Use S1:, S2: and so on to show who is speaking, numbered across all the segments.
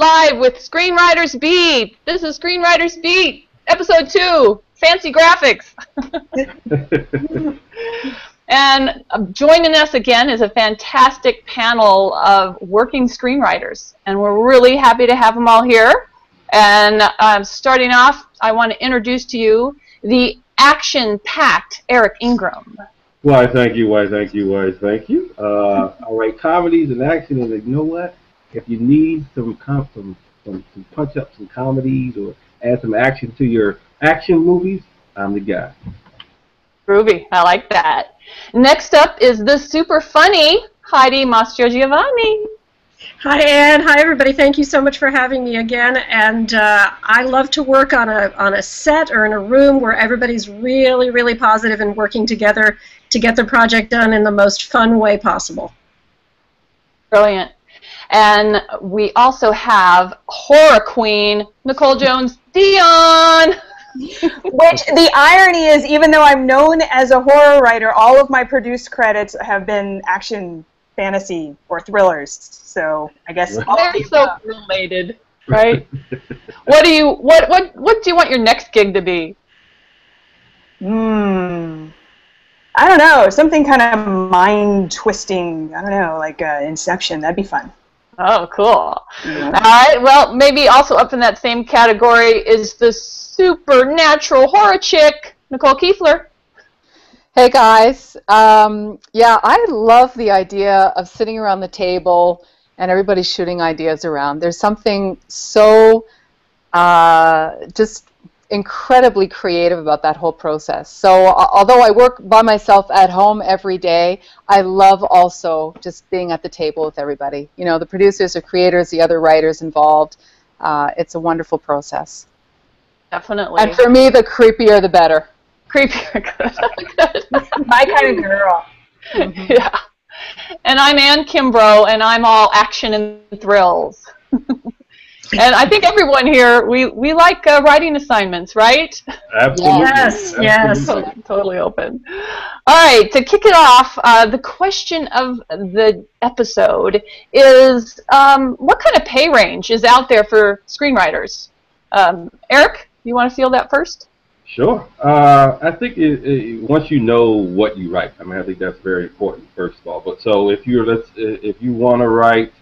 S1: live with Screenwriters Beat. This is Screenwriters Beat, episode 2, fancy graphics. And joining us again is a fantastic panel of working screenwriters, and we're really happy to have them all here. And starting off, I want to introduce to you the action-packed Eric Ingram.
S2: Why, thank you. Why, thank you. Why, thank you. All right, comedies and action, and you know what? If you need some punch up some comedies or add some action to your action movies, I'm the guy.
S1: Groovy. I like that. Next up is the super funny Heidi Mastrogiovanni.
S3: Hi, Ann. Hi, everybody. Thank you so much for having me again. And I love to work on a set or in a room where everybody's really, really positive and working together to get the project done in the most fun way possible.
S1: Brilliant. And we also have horror queen Nicole Jones-Dior.
S4: Which the irony is, even though I'm known as a horror writer, all of my produced credits have been action, fantasy, or thrillers. So I guess
S1: they're so related, right? What do you want your next gig to be?
S4: I don't know. Something kind of mind twisting. I don't know, like Inception. That'd be fun.
S1: Oh, cool.
S4: Yeah.
S1: All right. Well, maybe also up in that same category is the supernatural horror chick, Nicole Keefler.
S5: Hey guys. Yeah, I love the idea of sitting around the table and everybody shooting ideas around. There's something so just incredibly creative about that whole process. So although I work by myself at home every day, I love also just being at the table with everybody. You know, the producers, the creators, the other writers involved. It's a wonderful process.
S1: Definitely.
S5: And for me, the creepier the better.
S1: Creepier. Good.
S4: My kind of girl.
S1: Yeah. And I'm Ann Kimbrough, and I'm all action and thrills. And I think everyone here, we like writing assignments, right?
S2: Absolutely.
S3: Yes, yes.
S1: Totally open. All right, to kick it off, the question of the episode is, what kind of pay range is out there for screenwriters? Eric, you want to field that first?
S2: Sure. I think once you know what you write, I mean, I think that's very important, first of all. But so if you want to write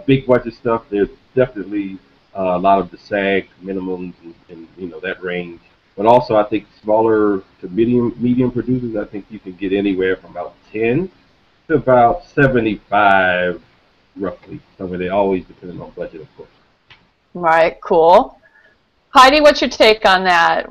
S2: big budget stuff, there's definitely a lot of the SAG minimums and you know that range. But also, I think smaller to medium producers, I think you can get anywhere from about 10 to about 75, roughly. Somewhere they always depending on budget, of course.
S1: All right, cool. Heidi, what's your take on that?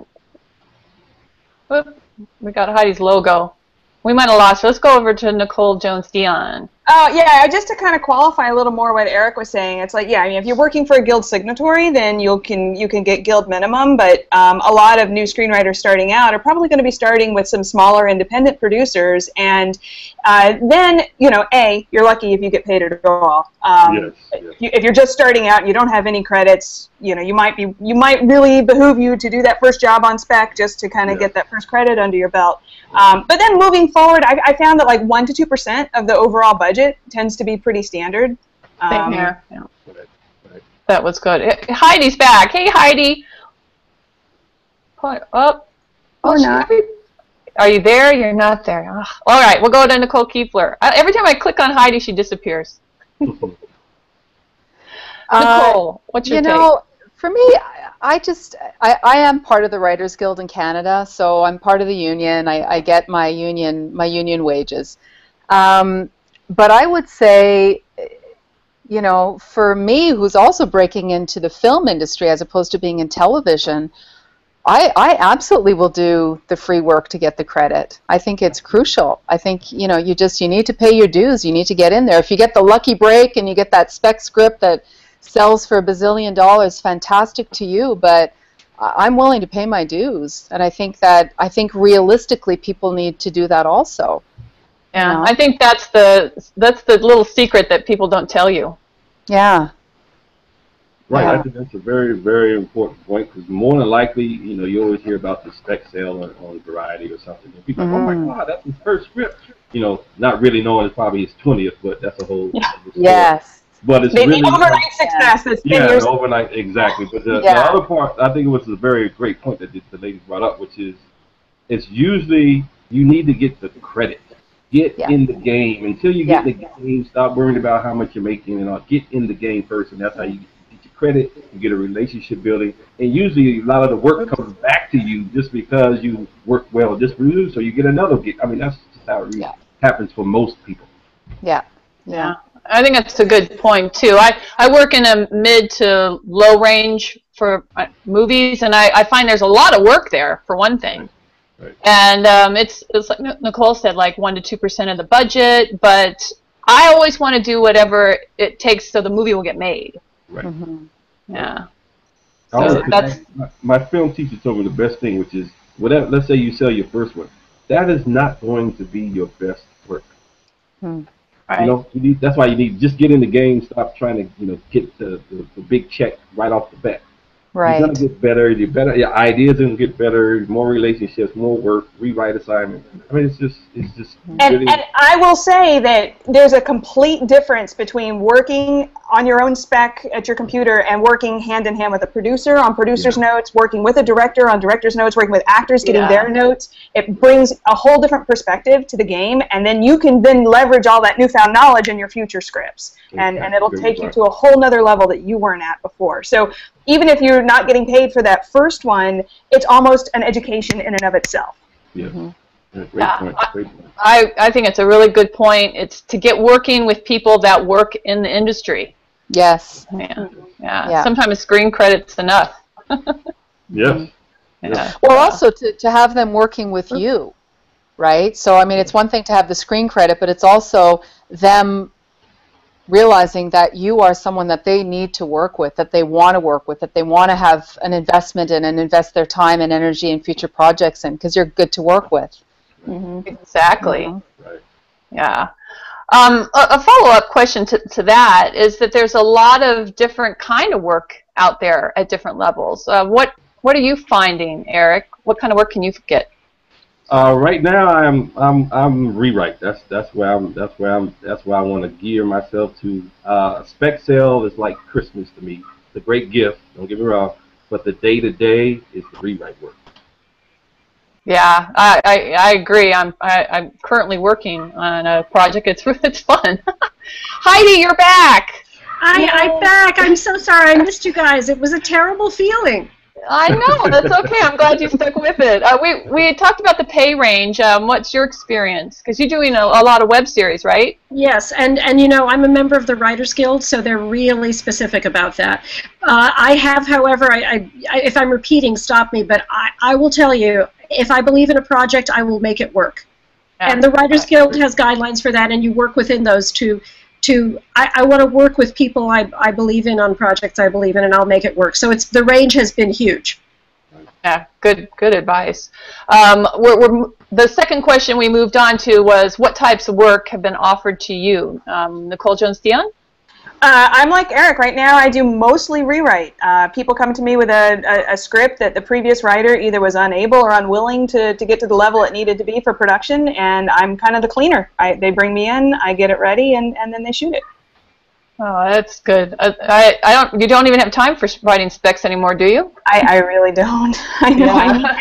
S1: Whoop, we got Heidi's logo. We might have lost. Let's go over to Nicole Jones-Dior.
S4: Yeah, just to kind of qualify a little more what Eric was saying, it's like, yeah, I mean, if you're working for a guild signatory, then you can get guild minimum, but a lot of new screenwriters starting out are probably going to be starting with some smaller independent producers, and then, you know, you're lucky if you get paid at all.
S2: Yes.
S4: If you're just starting out and you don't have any credits, you know, you might really behoove you to do that first job on spec just to kind of get that first credit under your belt. But then moving forward, I found that like 1 to 2% of the overall budget tends to be pretty standard.
S1: Same here. Yeah. Right. That was good. Heidi's back. Hey, Heidi. Oh,
S4: not.
S1: Are you there? You're not there. Ugh. All right, we'll go to Nicole Keefler. Every time I click on Heidi, she disappears. Nicole, what's your take?
S5: You know, for me, I am part of the Writers Guild in Canada, so I'm part of the union. I get my union wages. But I would say, you know, for me, who's also breaking into the film industry as opposed to being in television, I absolutely will do the free work to get the credit. I think it's crucial. I think, you know, you need to pay your dues. You need to get in there. If you get the lucky break and you get that spec script that sells for $1 bazillion, fantastic to you, but I'm willing to pay my dues. And I think realistically people need to do that also.
S1: Yeah, you know? I think that's the little secret that people don't tell you.
S5: Yeah.
S2: Right,
S5: Yeah.
S2: I think that's a very, very important point because more than likely, you know, you always hear about the spec sale on Variety or something. And people are like, oh my God, that's his first script. You know, not really knowing it's probably his 20th, but that's a whole other story.
S5: Yes.
S2: but it's
S4: The
S2: really
S4: overnight success that's 10
S2: yeah,
S4: years.
S2: the overnight exactly. But the
S5: Yeah.
S2: other part, I think it was a very great point that the lady brought up, which is it's usually you need to get the credit. Get
S5: Yeah.
S2: in the game. Until you get
S5: Yeah.
S2: in the game, stop worrying about how much you're making and all. Get in the game first, and that's how you get your credit, you get a relationship building, and usually a lot of the work comes back to you just because you work well this producer, so you get another gig. I mean, that's just how it really happens for most people.
S5: Yeah.
S1: Yeah. I think that's a good point too. I work in a mid to low range for movies, and I find there's a lot of work there for one thing.
S2: Right.
S1: And it's like Nicole said, like 1% to 2% of the budget, but I always want to do whatever it takes so the movie will get made.
S2: Right.
S5: Mm-hmm.
S1: Yeah.
S2: So
S1: that's
S2: my film teacher told me the best thing, which is whatever. Let's say you sell your first one, that is not going to be your best work.
S5: Hmm.
S1: right.
S2: You know, that's why you need just get in the game. Stop trying to get the big check right off the bat.
S5: Right.
S2: You're gonna get better. Your ideas are gonna get better. More relationships, more work, rewrite assignments. I mean, it's just.
S4: And,
S2: really,
S4: and I will say that there's a complete difference between working on your own spec at your computer and working hand in hand with a producer on producer's notes, working with a director on director's notes, working with actors getting their notes. It brings a whole different perspective to the game, and then you can then leverage all that newfound knowledge in your future scripts, and it'll take you to a whole nother level that you weren't at before. So even if you're not getting paid for that first one, it's almost an education in and of itself.
S2: Yeah.
S5: Mm-hmm.
S2: Great point. Great point.
S1: I think it's a really good point. It's to get working with people that work in the industry.
S5: Yes.
S1: Yeah. Sometimes screen credit's enough.
S2: Yes.
S1: Yeah.
S5: Well, also to have them working with you, right? So, I mean, it's one thing to have the screen credit, but it's also them realizing that you are someone that they need to work with, that they want to work with, that they want to have an investment in and invest their time and energy in future projects in, because you're good to work with.
S1: Mm-hmm. Exactly.
S5: Mm-hmm.
S2: Right.
S1: Yeah. A follow-up question to that is that there's a lot of different kind of work out there at different levels. What are you finding, Eric? What kind of work can you get?
S2: Right now, I'm rewrite. That's where I want to gear myself to. Spec sale is like Christmas to me. It's a great gift. Don't get me wrong, but the day-to-day is the rewrite work.
S1: Yeah, I agree. I'm currently working on a project. It's fun. Heidi, you're back.
S3: I'm back. I'm so sorry. I missed you guys. It was a terrible feeling.
S1: I know. That's okay. I'm glad you stuck with it. We had talked about the pay range. What's your experience? Because you're doing a lot of web series, right?
S3: Yes, and I'm a member of the Writers Guild, so they're really specific about that. I have, however, if I'm repeating, stop me, but I will tell you, if I believe in a project, I will make it work. Yeah. And the Writers Guild has guidelines for that, and you work within those I want to work with people I believe in on projects I believe in, and I'll make it work. So the range has been huge.
S1: Yeah, good advice. The second question we moved on to was what types of work have been offered to you? Nicole Jones-Dior?
S4: I'm like Eric. Right now I do mostly rewrite. People come to me with a script that the previous writer either was unable or unwilling to get to the level it needed to be for production, and I'm kind of the cleaner. They bring me in, I get it ready, and then they shoot it.
S1: Oh, that's good. You don't even have time for writing specs anymore, do you?
S4: I really don't. I know. Yeah.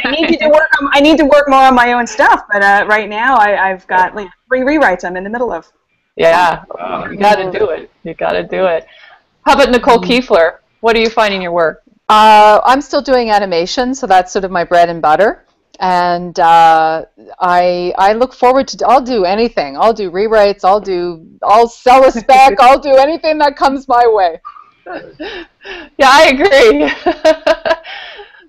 S4: I need to work more on my own stuff, but right now I've got 3 rewrites I'm in the middle of.
S1: Yeah, you got to do it. You got to do it. How about Nicole Keefler? What are you finding your work?
S5: I'm still doing animation, so that's sort of my bread and butter. And I look forward to. I'll do anything. I'll do rewrites. I'll sell a spec. I'll do anything that comes my way.
S1: Yeah, I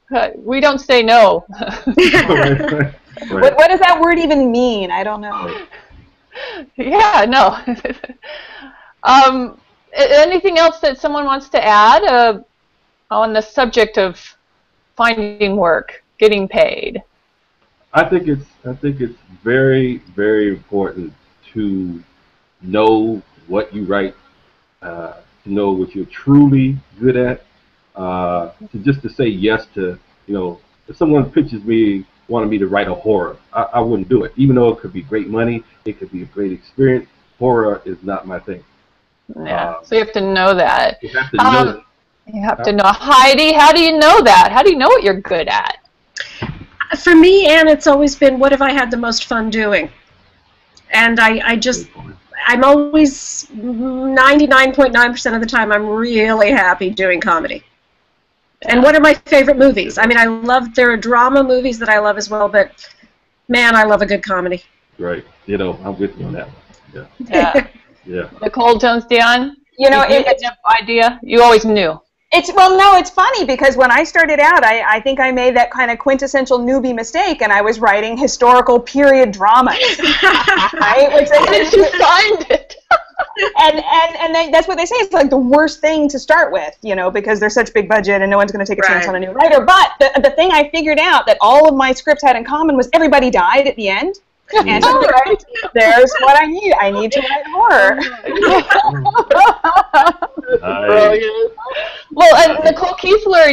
S1: agree. We don't say no.
S2: Right.
S4: What does that word even mean? I don't know.
S1: Yeah, no. Anything else that someone wants to add on the subject of finding work, getting paid?
S2: I think it's very, very important to know what you write, to know what you're truly good at, to say yes to, if someone pitches me, wanted me to write a horror, I wouldn't do it. Even though it could be great money, it could be a great experience, horror is not my thing.
S1: Yeah. So you have to know that.
S2: You have to know.
S1: You have to know. Heidi, how do you know that? How do you know what you're good at?
S3: For me, Anne, it's always been, what have I had the most fun doing? And I'm always, 99.9% of the time, I'm really happy doing comedy. And what are my favorite movies? I mean, there are drama movies that I love as well, but man, I love a good comedy.
S2: Right. You know, I'm with you on that one.
S1: Yeah.
S2: Yeah. Yeah.
S1: Nicole Jones-Dior,
S4: You know,
S1: you had no idea? You always knew.
S4: No, it's funny because when I started out, I think I made that kind of quintessential newbie mistake, and I was writing historical period dramas. Right?
S1: And you signed it.
S4: and that's what they say. It's like the worst thing to start with, you know, because there's such big budget and no one's going to take a chance on a new writer. But the thing I figured out that all of my scripts had in common was everybody died at the end. And so there's what I need. I need to write horror.
S1: Brilliant. Well, and Nicole Keefler,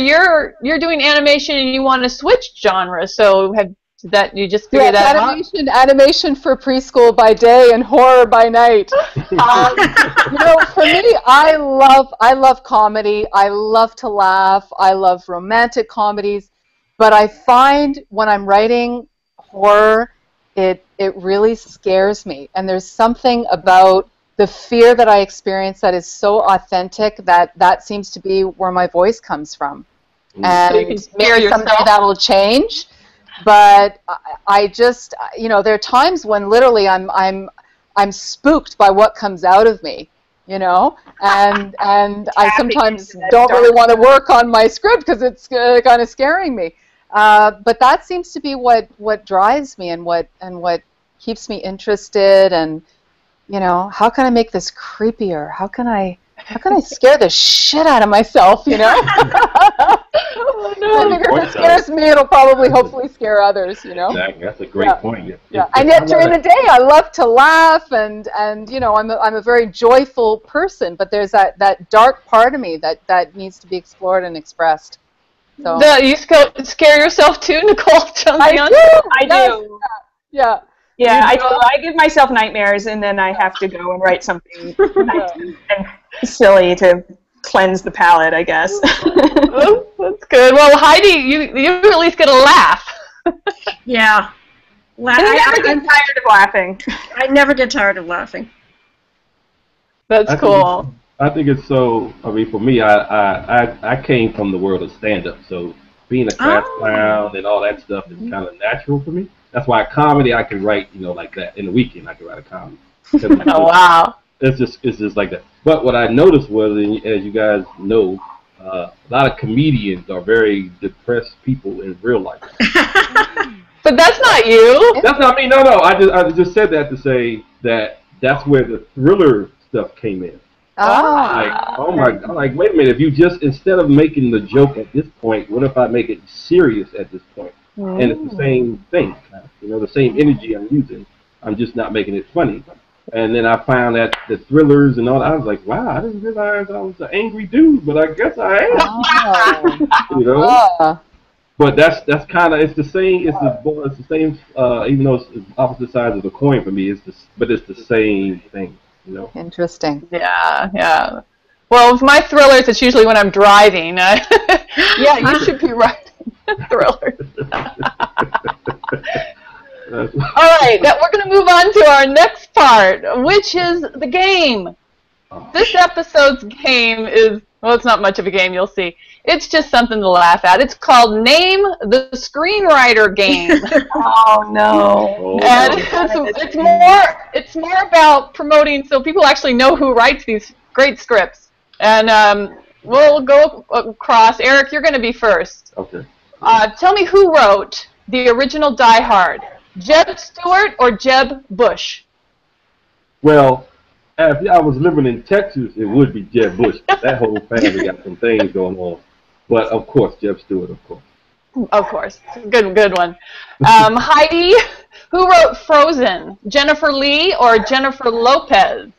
S1: you're doing animation and you want to switch genres. So you just figured that out?
S5: Animation for preschool by day and horror by night. You know, for me, I love comedy. I love to laugh. I love romantic comedies. But I find when I'm writing horror, it really scares me. And there's something about the fear that I experience that is so authentic that seems to be where my voice comes from. And
S1: so you can maybe
S5: someday that'll change. But I just, you know, there are times when literally I'm spooked by what comes out of me, you know, and I sometimes don't really want to work on my script because it's kind of scaring me. But that seems to be what drives me and what keeps me interested. And you know, how can I make this creepier? How can I scare the shit out of myself? You know. I figure if it scares me, it'll probably hopefully scare others. You know.
S2: Exactly. That's a great point.
S5: Yeah. And yet during the day, I love to laugh and you know, I'm a very joyful person. But there's that dark part of me that needs to be explored and expressed. So.
S1: You scare yourself too, Nicole Jones-Dior?
S4: I do.
S5: Yeah.
S4: Yeah, I do. I give myself nightmares, and then I have to go and write something nice and silly to cleanse the palate, I guess.
S1: Oh, that's good. Well, Heidi, you at least get a laugh.
S3: Yeah.
S4: I never get tired of laughing.
S3: I never get tired of laughing.
S1: That's cool.
S2: I think it's so. I mean, for me, I came from the world of stand-up, so being a class clown and all that stuff is kind of natural for me. That's why comedy I can write, you know, like that. In the weekend, I can write a comedy.
S1: Oh wow!
S2: It's just like that. But what I noticed was, as you guys know, a lot of comedians are very depressed people in real life.
S1: But that's not you.
S2: That's not me. No. I just said that to say that that's where the thriller stuff came in. Like, oh my God! Like, wait a minute. If you just instead of making the joke at this point, what if I make it serious at this point? And it's the same thing, you know, the same energy I'm using. I'm just not making it funny. And then I found that the thrillers and all that, I was like, wow, I didn't realize I was an angry dude, but I guess I am. You know? But that's kind of, it's the same, it's the same, even though it's opposite sides of the coin for me, but it's the same thing, you know?
S5: Interesting.
S1: Yeah. Well, with my thrillers, it's usually when I'm driving. Yeah, you should be right. Thrillers. All right, we're going to move on to our next part, which is the game. This episode's game is, well, it's not much of a game, you'll see. It's just something to laugh at. It's called Name the Screenwriter Game.
S4: Oh, no.
S1: And it's more about promoting so people actually know who writes these great scripts. And we'll go across. Eric, you're going to be first.
S2: Okay.
S1: Tell me who wrote the original Die Hard, Jeb Stuart or Jeb Bush?
S2: Well, if I was living in Texas, it would be Jeb Bush. That whole family got some things going on. But, of course, Jeb Stuart, of course.
S1: Of course. Good one. Heidi, who wrote Frozen, Jennifer Lee or Jennifer Lopez?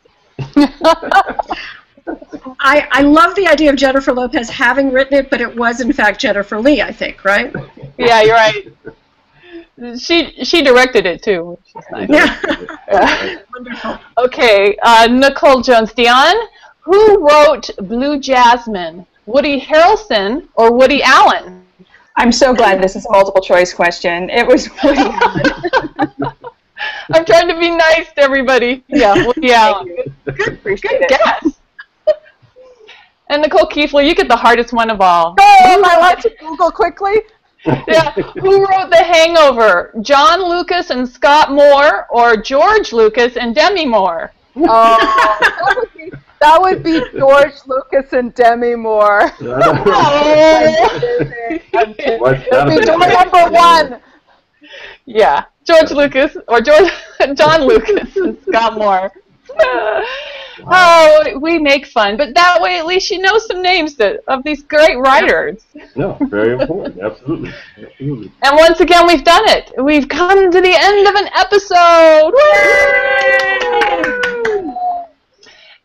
S3: I love the idea of Jennifer Lopez having written it, but it was, in fact, Jennifer Lee, I think, right?
S1: Yeah, you're right. She directed it, too, which is nice.
S3: Yeah. Wonderful.
S1: Okay, Nicole Jones-Dior, Who wrote Blue Jasmine? Woody Harrelson or Woody Allen?
S4: I'm so glad this is a multiple choice question. It was Woody Allen.
S1: I'm trying to be nice to everybody. Yeah, Woody Allen. Good guess. And Nicole Keefler, you get the hardest one of all.
S5: Am I allowed to Google quickly?
S1: Yeah. Who wrote The Hangover? John Lucas and Scott Moore or George Lucas and Demi Moore?
S5: Oh, that would be George Lucas and Demi Moore. It'd be door number one.
S1: Yeah, George Lucas or John Lucas and Scott Moore. Oh, we make fun, but that way at least you know some names of these great writers.
S2: No, very important. Absolutely. Absolutely.
S1: And once again, we've done it. We've come to the end of an episode. Woo!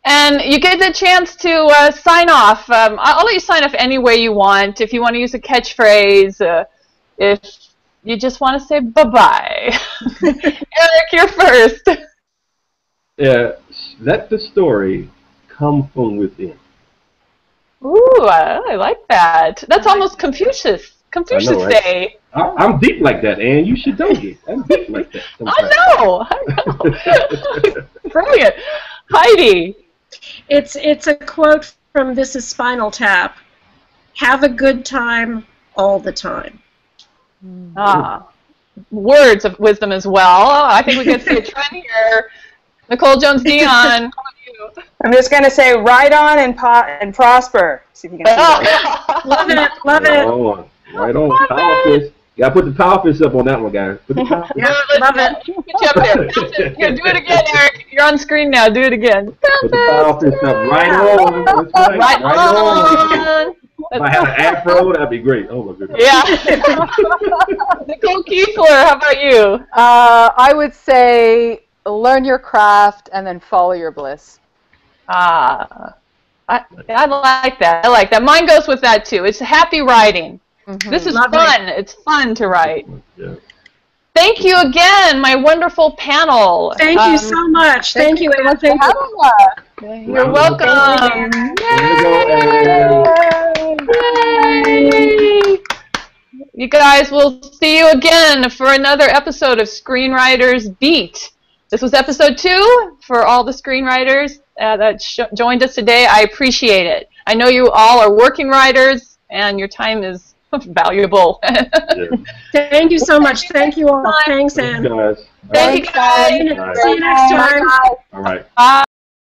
S1: And you get the chance to sign off. I'll let you sign off any way you want. If you want to use a catchphrase, if you just want to say bye-bye. Eric, you're first.
S2: Yeah, let the story come from within.
S1: Ooh, I like that. That's almost Confucius. Confucius
S2: I know, right?
S1: Day.
S2: I'm deep like that, Ann. You should know it. I'm deep like that.
S1: I know. Brilliant. Heidi.
S3: It's a quote from This Is Spinal Tap. Have a good time all the time.
S1: Ah, words of wisdom as well. I think we can see a trend here. Nicole Jones-Dior, how about you?
S4: I'm just going to say, ride on and prosper. See if you can see that.
S3: Love it, love it.
S2: Right on. Power fist. You got to put the power fist up on that one, guys. Put the power fist.
S3: Yeah, love it.
S1: Get you up there. Here, do it again, Eric. You're on screen now. Do it again.
S2: Put the power fist up. Right on. That's right. Right on. If I had an afro, that'd be great. Oh, my goodness.
S1: Yeah. Nicole Keefler, how about you?
S5: I would say learn your craft and then follow your bliss.
S1: I like that. I like that. Mine goes with that, too. It's happy writing. Mm-hmm. This is fun. It's fun to write. Yeah. Thank you again, my wonderful panel.
S3: Thank you so much. Thank you, Anna. Thank you.
S1: You're welcome. Yay. You guys, we'll see you again for another episode of Screenwriters Beat. This was episode 2 for all the screenwriters that joined us today. I appreciate it. I know you all are working writers, and your time is valuable.
S3: Thank you so much. Thank you all. Thanks, Anne.
S2: Thanks, guys.
S1: Thank you, guys.
S3: See you next time.
S2: All right.
S1: Bye.